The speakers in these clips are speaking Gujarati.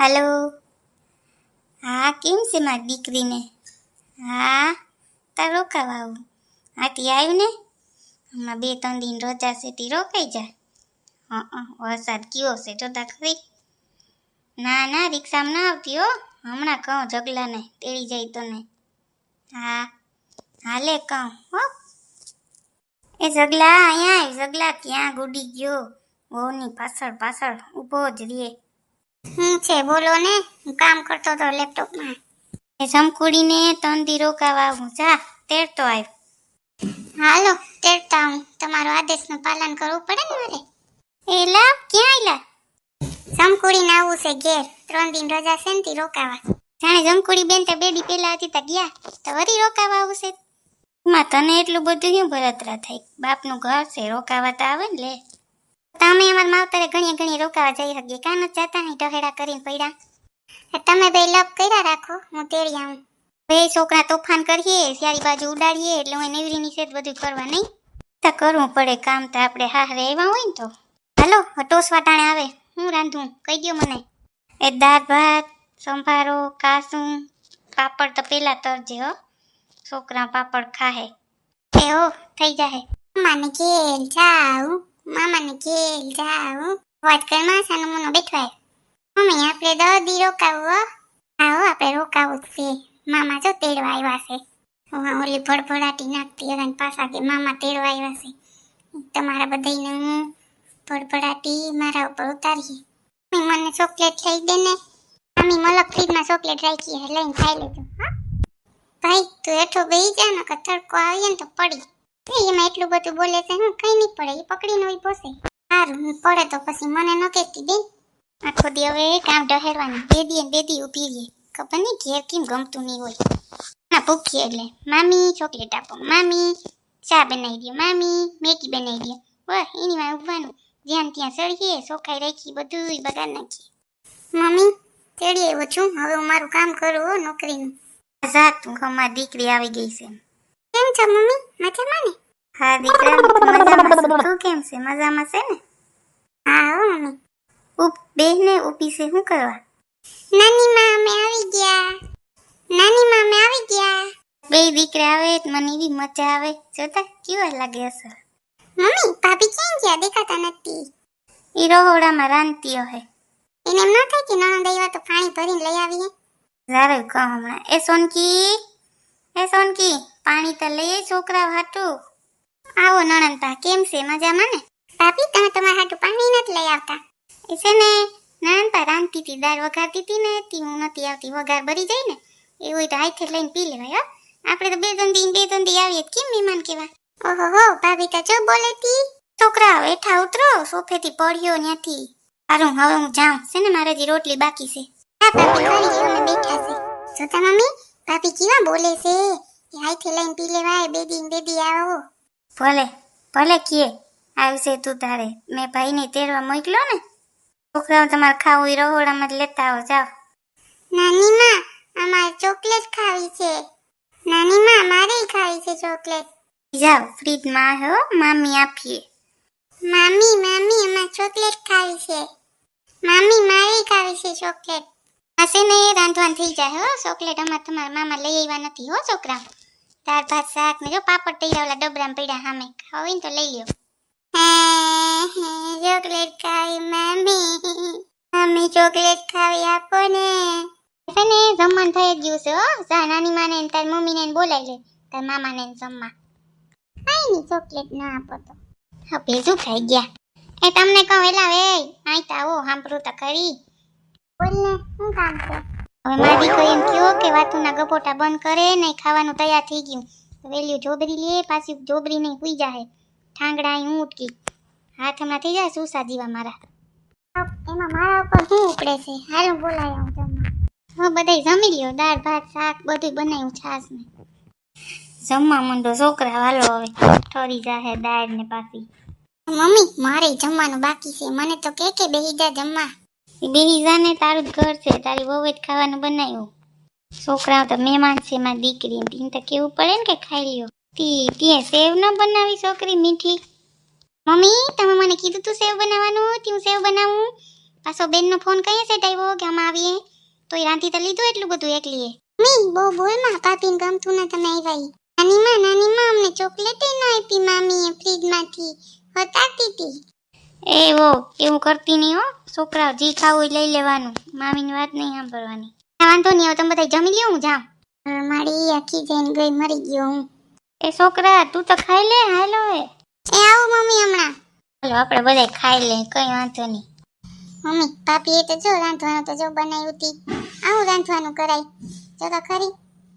હલો. હા, કેમ છે મારી દીકરીને? હા, તાર રોકાવા આવું. આથી આવ્યું ને હમણાં 2-3 દિન રજા છે તી રોકાઈ જાય. વરસાદ કયો છે જોતા ખરી. ના ના, રિક્ષામાં ના આવતી હો. હમણાં કહું જગલાને તેડી જાય તને. હા હાલે કહું હો. એ જગલા અહીંયા આવ. જગલા ક્યાં ગુડી ગયો? વહુની પાછળ પાછળ ઊભો જ રે. શું છે બોલો ને? હું કામ કરતો હતો લેપટોપમાં. એ જમકુડીને 3 દી રોકાવા આવું. જા તેડતો આવ. હાલો તેડતા હું. તમારો આદેશનું પાલન કરવું પડે ને મારે. એલા ક્યાં આયલા? જમકુડીને આવું છે ઘેર. 3 દિન રજા છે ને તી રોકાવા. જાણે જમકુડી બેન તો 2 દી પહેલા હતી તા ગયા તો વરી રોકાવા આવું છે. માં તને એટલું બધું શું બળતરા થાય? બાપનું ઘર છે, રોકાવા તો આવે ને લે. તમે અમારા માવતરે ઘણી રોકાવા જઈ શકીએ. કાં નથી જતા નહીં ઢહેડા કરીને પડ્યા. તમે બે લપ કર્યા રાખો, હું તેડી આવું. બે છોકરા તોફાન કરીએ, સારી બાજુ ઉડાડીએ એટલે હું નેવરીની સેજ બધું કરવા નહીં તો કરવું પડે કામ તો આપણે હારે આવ્યા હોય ને તો. હાલો ટોસવા ટાણે આવે. હું રાંધું કહી દો મને. એ દાળ ભાત, સંભારો, કાસું, પાપડ તો પેલા તરજે હો. છોકરા પાપડ ખાહે. એ હો થઈ જાહે. મામાને ઘેર જાઉં, મામાને ઘેર જાઉં. વાત કર માસાનો મુનો બેઠવાય. મમ્મી આપણે 10 દી રોકાવું હો. હા હો આપણે રોકાવું જ છે. મામા જો તેડવા આવ્યા છે. હા ઓલી ભડભડાટી નાખતી હતા ને પાછા કે મામા તેડવા આવ્યા છે. તમારા બધાને હું ભડભડાટી મારા ઉપર ઉતારીએ. મને ચોકલેટ લઈ દે ને. આમી મલક ફ્રીજમાં ચોકલેટ રાખી હે, લઈને ખાઈ લેજો. હા ભાઈ તું હેઠો બેહી જા ને કે તડકો આવીએ ને તો પડી. એમાં એટલું બધું બોલે છે હું કઈ નહીં પડે. એ પકડીને હોય પોસે. સારું હું પડે તો પછી મને ન કહેતી દે. આખો દી હવે કામ ઢહેરવાનું. બે દી ઊભી રહીએ. ખબર નહીં ઘેર કેમ ગમતું નહીં હોય. ના ભૂખી એટલે મામી ચોકલેટ આપો, મામી ચા બનાવી દો, મામી મેગી બનાવી દો. વાહ એની માં ઉભવાનું. જ્યાં ત્યાં સળીએ સોખાઈ રાખી બધું બગાડ નાખીએ. મમ્મી તેડી આવ્યો છું. હવે હું મારું કામ કરું હો નોકરીનું. જા તું અમારી દીકરી આવી ગઈ છે. કેમ છો મમ્મી? મજામાં ને? હા દીકરા મજામાં. તું કેમ છે? મજામાં છે ને? હા હો મમ્મી. બેહને ઊભી છે શું કરવા? નાની માં અમે આવી ગયા. નાની માં અમે આવી ગયા. બે દીકરા આવે મને એવી મજા આવે. જોતા કેવા લાગે અસર. મમ્મી ભાભી ક્યાં ગયા? દેખાતા નથી. ઈ રહોડામાં રાંધતી હશે. એને એમ ન થાય કે નણંદ આવ્યા તો પાણી ભરીને લઈ આવીએ. જારે કહું હમણાં. એ સોનકી પાણી તો લઈએ છોકરા હાટું. આવો નણંદા કેમ છે? મજામાં ને? ભાભી તમે તમારા હાટું પાણી નથી લઈ આવતા. એ છે ને નણંદા રાંધતી હતી, દાળ વઘારતી હતી ને તી હું નથી આવતી. વઘાર ભરી જાય ને એ હોય તો હાથે લઈને પી લેવાય. આપણે તો 2-3 દી આવીએ કેમ મહેમાન કેવા. ઓહો હો ભાભી તો જો બોલેતી. છોકરા બેઠા ઉતરો સોફેથી પડ્યો ત્યાંથી. સારું હવે હું જાઉં છે ને મારે જે રોટલી બાકી છે. હા ભાભી કરી અમે બેઠા છે. જોતા મમ્મી ભાભી કેવા બોલે છે. હાથે લઈને પી લેવાય. બે દી આવો. ભલે ભલે કીએ આવશે તું તારે. મેં ભાઈને તેડવા મોકલ્યો ને. છોકરાઓ તમારે ખાવું એ રહોડામાં જ લેતા આવો જાઓ. નાની માં અમારે ચોકલેટ ખાવી છે. નાની માં મારે ખાવી છે ચોકલેટ. જાઓ ફ્રીજમાં હો મામી આપીએ. મામી અમારે ચોકલેટ ખાવી છે. મામી મારે ખાવી છે ચોકલેટ. હશે ને રાંધવાનું થઈ જાય હો. ચોકલેટ અમારે તમારા મામા લઈ આવ્યા નથી હો છોકરા. દાળ ભાત શાક ને જો પાપડ તૈયાર ડબરામાં પડ્યા સામે. ખાવી ને તો લઈ લ્યો. ચોકલેટ ખાવી મમ્મી ચોકલેટ ખાવી આપો ને. ને જમવાનું થઈ ગયું છે હો. જા નાની માને ને તાર મમ્મીને બોલાવી લે. તાર મામાને જમવા. આઈની ચોકલેટ ના આપો તો હા ભેજું ખાઈ ગયા. એ તમને કહું એલા વે આઈતા આવો સાંભળો તો ખરી. બોલ ને શું કામ છે? હવે મારી દીકરી એમ કયો કે વાતુના ગપોટા બંધ કરે ને ખાવાનું તૈયાર થઈ ગયું. વેલ્યુ જોબરી લે પાછી જોબરી નહીં હુઈ જાહે. ઠાંગડા હું ઉટકી હાથ હમણાં થઈ જાય સુસા જીવા મારા. એમાં મારા ઉપર શું ઉપડે છે? હાલ બોલાય હું જમવા. હા બધાય જમી લ્યો. દાળ ભાત શાક બધું બનાવ્યું છાસ ને. જમવા માંડો છોકરા હાલો હવે ઠરી જાહે દાળ ને પાછી. મમ્મી મારે જમવાનું બાકી છે. મને તો કે બેહી જા જમવા. બેહી જા ને તારું જ ઘર છે. તારી વહુએ જ ખાવાનું બનાવ્યું. છોકરાઓ તો મહેમાન છે મારી દીકરી. તીન તો કેવું પડે ને કે ખાઈ લ્યો. તી સેવ ન બનાવી છોકરી મીઠી. મમ્મી તમે મને કીધું તું સેવ બનાવવાનું. તું સેવ બનાવું પાછો બેનનો ફોન કઈ સેટ આવ્યો કે આમ આવીએ તોય રાંધી તો લીધું એટલું બધું એકલીએ મી બહુ બોલમાં પાપીને ગમતું ના તમે આવ્યા નાનીમાં અમને ચોકલેટ ન આપી મામીએ ફ્રીજમાંથી હટાતી હતી એવો એવું કરતી નહીં હો છોકરા જી ખાવું લઈ લેવાનું મામીની વાત નહીં સાંભળવાની વાંધો નહીં હવે તમે બધા જમી લ્યો હું જાઉં મારી આખી જઈને ગઈ મરી ગયો હું એ છોકરા તું તો ખાઈ લે હાલો એ આવો મમ્મી હમણાં ચાલો આપણે બધા ખાઈ લે કઈ વાંધો નહીં મમ્મી પાપી એ તો જો રાંધવાનું તો જો બનાવ્યું હતી આવું રાંધવાનું કરાય જો તો ખરી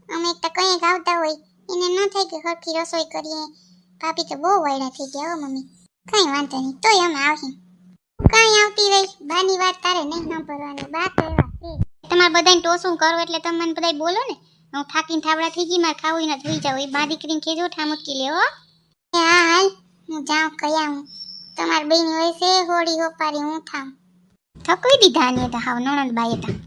અમે એક તો કંઈક આવતા હોય એને ન થાય કે હરખી રસોઈ કરીએ પાપી તો બહુ વાયડા થઈ ગયા હો મમ્મી કઈ વાંધો નહીં તોય અમે આવીએ કઈ આવતી રહી બાની વાત તારે નહીં સાંભળવાની બા તો એવા છે તમારે બધાને ટોસું કરો એટલે તમે મને બધાય બોલો ને હું થાકીને થાબડા થઈ ગઈ મારે ખાવું ના જોઈ જાવ એ બા દીકરીને કહેજો ઠામુટકી લેવો હા હાલ હું જાઉં કયા હું તમારી બેની હોય છે હોળી હોપારી હું થામ થકવી દીધા ને તો હાવ નણંદ બાઈ હતા